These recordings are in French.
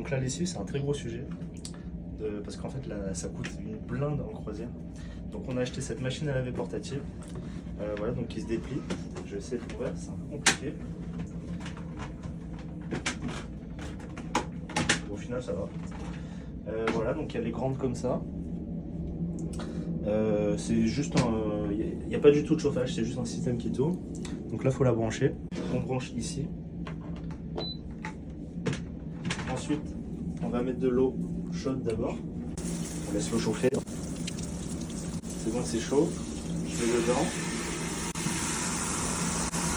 Donc la lessive, c'est un très gros sujet. Parce qu'en fait, là, ça coûte une blinde en croisière. Donc on a acheté cette machine à laver portative. Voilà, donc qui se déplie. Je vais essayer de l'ouvrir, c'est un peu compliqué. Au final, ça va. Voilà, donc elle est grande comme ça. C'est juste un. Il n'y a pas du tout de chauffage, c'est juste un système qui tourne. Donc là, il faut la brancher. On branche ici. Ensuite, on va mettre de l'eau chaude d'abord. On laisse l'eau chauffer. C'est bon, c'est chaud. Je mets dedans.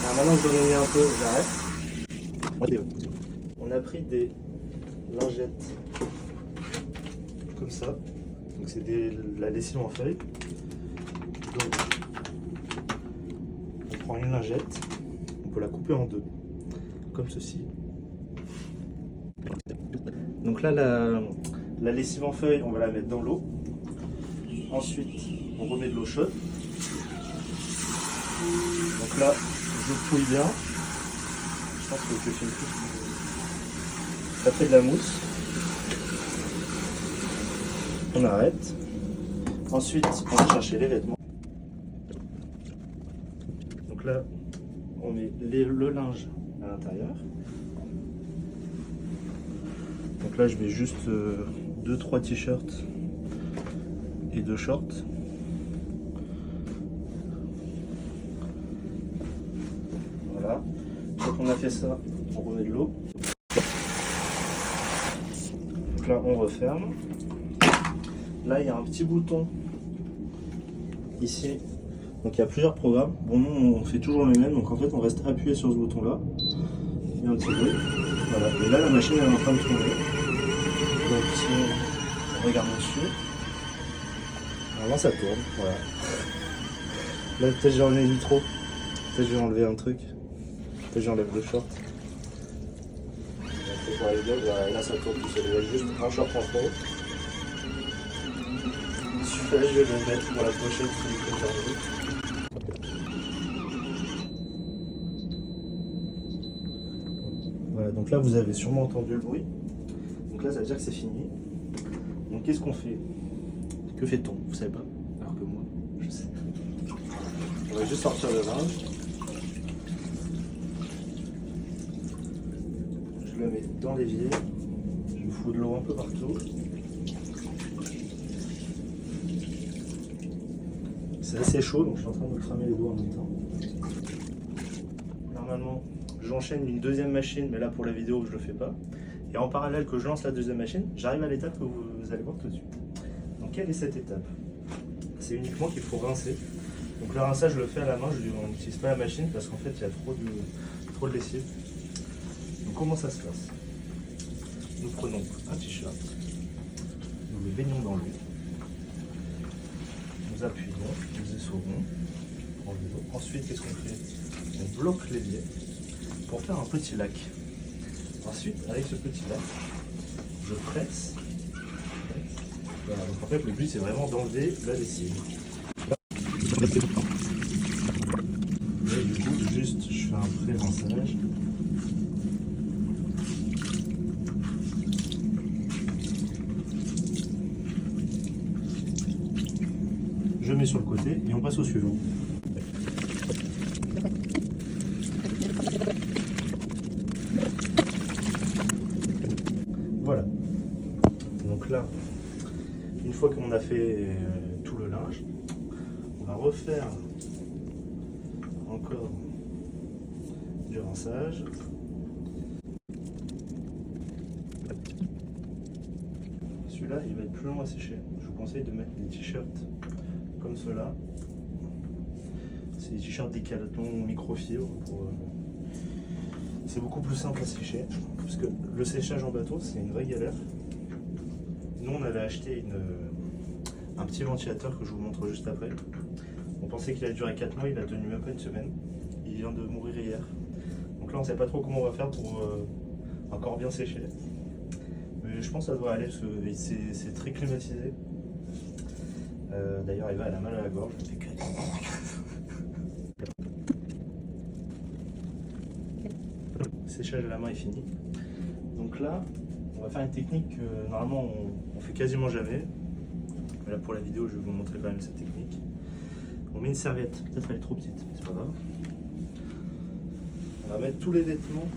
Alors maintenant que j'en ai mis un peu, j'arrête. On a pris des lingettes comme ça. Donc c'est de la lessive en feuille. Donc on prend une lingette, on peut la couper en deux, comme ceci. Donc là la lessive en feuille, on va la mettre dans l'eau. Ensuite on remet de l'eau chaude. Donc là je fouille bien. Je pense que je filme tout. Ça fait de la mousse. On arrête. Ensuite, on va chercher les vêtements. Donc là, on met le linge à l'intérieur. Donc là, je mets juste 2-3 t-shirts et 2 shorts. Voilà. Quand on a fait ça, on remet de l'eau. Donc là, on referme. Là, il y a un petit bouton ici. Donc, il y a plusieurs programmes. Bon, nous, on fait toujours les mêmes. Donc, en fait, on reste appuyé sur ce bouton-là. Il y a un petit bruit. Voilà. Et là, la machine elle est en train de tourner. Donc, si on regarde dessus, normalement, ça tourne. Voilà. Là, peut-être j'ai enlevé du trop. Peut-être j'ai enlevé un truc. Peut-être j'enlève le short. Pour aller bien, là, ça tourne tout seul. Il y a juste un short en trop. Je vais le mettre pour la prochaine interview. Voilà, donc là vous avez sûrement entendu le bruit. Donc là ça veut dire que c'est fini. Donc qu'est-ce qu'on fait? Que fait-on? Vous savez pas? Alors que moi, je sais. On va juste sortir le linge. Je le mets dans l'évier. Je fous de l'eau un peu partout. C'est assez chaud, donc je suis en train de me cramer les doigts en même temps. Normalement, j'enchaîne une deuxième machine, mais là pour la vidéo, je le fais pas. Et en parallèle que je lance la deuxième machine, j'arrive à l'étape que vous allez voir tout de suite. Donc quelle est cette étape? C'est uniquement qu'il faut rincer. Donc le rinçage, je le fais à la main, on n'utilise pas la machine parce qu'en fait, il y a trop de lessive. Donc comment ça se passe? Nous prenons un t-shirt, nous le baignons dans l'eau. Nous appuyons, nous essorons, ensuite qu'est-ce qu'on fait? On bloque l'évier pour faire un petit lac. Ensuite, avec ce petit lac, je presse. Voilà, donc en fait le but c'est vraiment d'enlever la lessive. Et du coup, juste je fais un pré-rinçage. Je mets sur le côté et on passe au suivant. Voilà. Donc là, une fois qu'on a fait tout le linge, on va refaire encore du rinçage. Celui-là, il va être plus long à sécher. Je vous conseille de mettre des t-shirts comme cela. C'est des t-shirts Decathlon microfibre. C'est beaucoup plus simple à sécher. Parce que le séchage en bateau, c'est une vraie galère. Nous, on avait acheté un petit ventilateur que je vous montre juste après. On pensait qu'il allait durer 4 mois, il a tenu même pas une semaine. Il vient de mourir hier. Donc là, on ne sait pas trop comment on va faire pour encore bien sécher. Mais je pense que ça devrait aller, parce que c'est très climatisé. D'ailleurs, Eva, elle a mal à la gorge. Séchage à la main est fini. Donc là, On va faire une technique que normalement on fait quasiment jamais. Mais là pour la vidéo je vais vous montrer quand même cette technique. On met une serviette, peut-être elle est trop petite, mais c'est pas grave. On va mettre tous les vêtements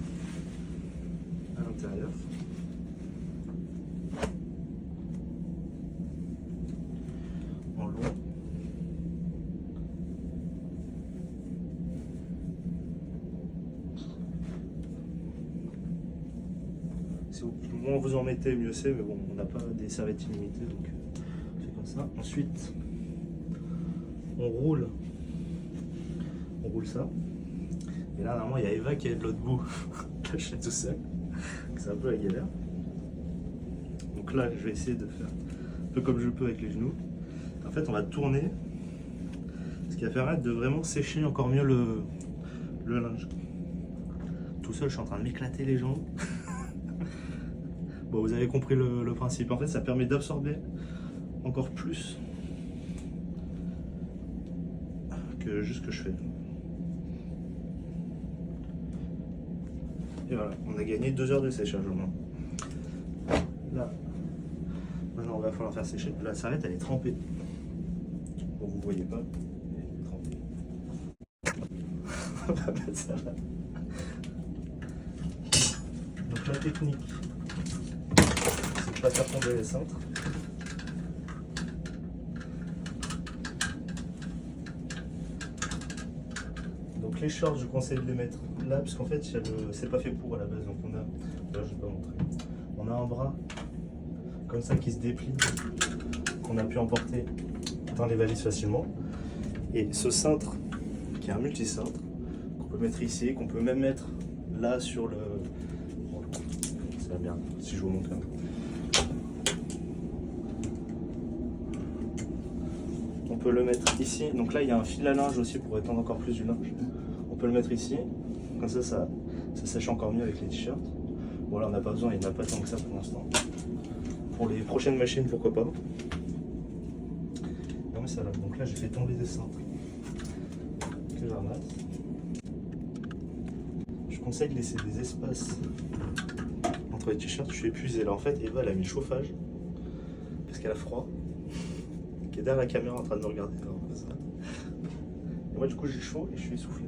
à l'intérieur. En long. Moins vous en mettez, mieux c'est, mais bon, on n'a pas des serviettes illimitées, donc on fait comme ça. Ensuite, on roule ça. Et là, normalement, il y a Eva qui est de l'autre bout. Là, je suis tout seul. C'est un peu la galère. Donc là, je vais essayer de faire un peu comme je peux avec les genoux. En fait, on va tourner, ce qui va permettre de vraiment sécher encore mieux le linge. Tout seul, je suis en train de m'éclater les jambes. Bon, vous avez compris le principe. En fait, ça permet d'absorber encore plus que juste ce que je fais. Et voilà, on a gagné 2 heures de séchage au moins. Là, maintenant, il va falloir faire sécher. La serviette, elle est trempée. Bon, vous voyez pas, mais elle est trempée. On va mettre ça là. Donc la technique, c'est de pas faire tomber les cintres. Donc les shorts, je conseille de les mettre là, parce qu'en fait, c'est pas fait pour à la base. Donc on a, là je vais pas montrer. On a un bras comme ça qui se déplie, qu'on a pu emporter dans les valises facilement. Et ce cintre, qui est un multi-cintre, qu'on peut mettre ici, qu'on peut même mettre là sur le... Bon, c'est la merde, si je vous montre un peu. On peut le mettre ici. Donc là, il y a un fil à linge aussi pour étendre encore plus du linge. On peut le mettre ici. Comme ça sèche encore mieux avec les t-shirts. Bon là, on n'a pas besoin, il n'y en a pas tant que ça pour l'instant. Pour les prochaines machines, pourquoi pas. Non mais ça là. Donc là, j'ai fait tomber des cintres que je ramasse. Je conseille de laisser des espaces entre les t-shirts. Je suis épuisé là. En fait, Eva, elle a mis le chauffage parce qu'elle a froid. Qui est derrière la caméra en train de me regarder. Alors, ça. Et moi, du coup, j'ai chaud et je suis essoufflé.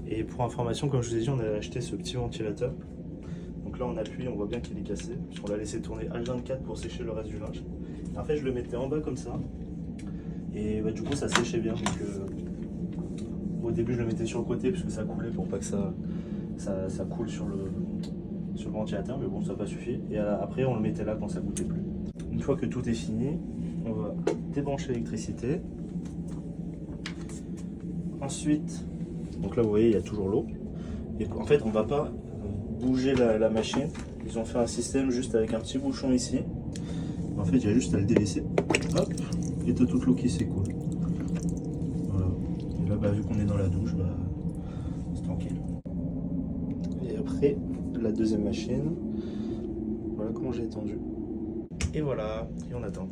Et pour information, comme je vous ai dit, on a acheté ce petit ventilateur. Donc là, on appuie, on voit bien qu'il est cassé. Puisqu'on l'a laissé tourner H24 pour sécher le reste du linge. Et en fait, je le mettais en bas comme ça. Et bah, du coup, ça séchait bien. Donc, au début, je le mettais sur le côté puisque ça coulait pour pas que ça coule sur le ventilateur. Mais bon, ça n'a pas suffi. Et après, on le mettait là quand ça coûtait plus. Une fois que tout est fini, on va débrancher l'électricité. Ensuite, donc là vous voyez il y a toujours l'eau. Et en fait on ne va pas bouger la machine. Ils ont fait un système juste avec un petit bouchon ici. En fait il y a juste à le délaisser. Hop, et t'as toute l'eau qui s'écoule. Voilà. Et là bah, vu qu'on est dans la douche, bah, c'est tranquille. Et après la deuxième machine, voilà comment j'ai étendu. Et voilà, et on attend.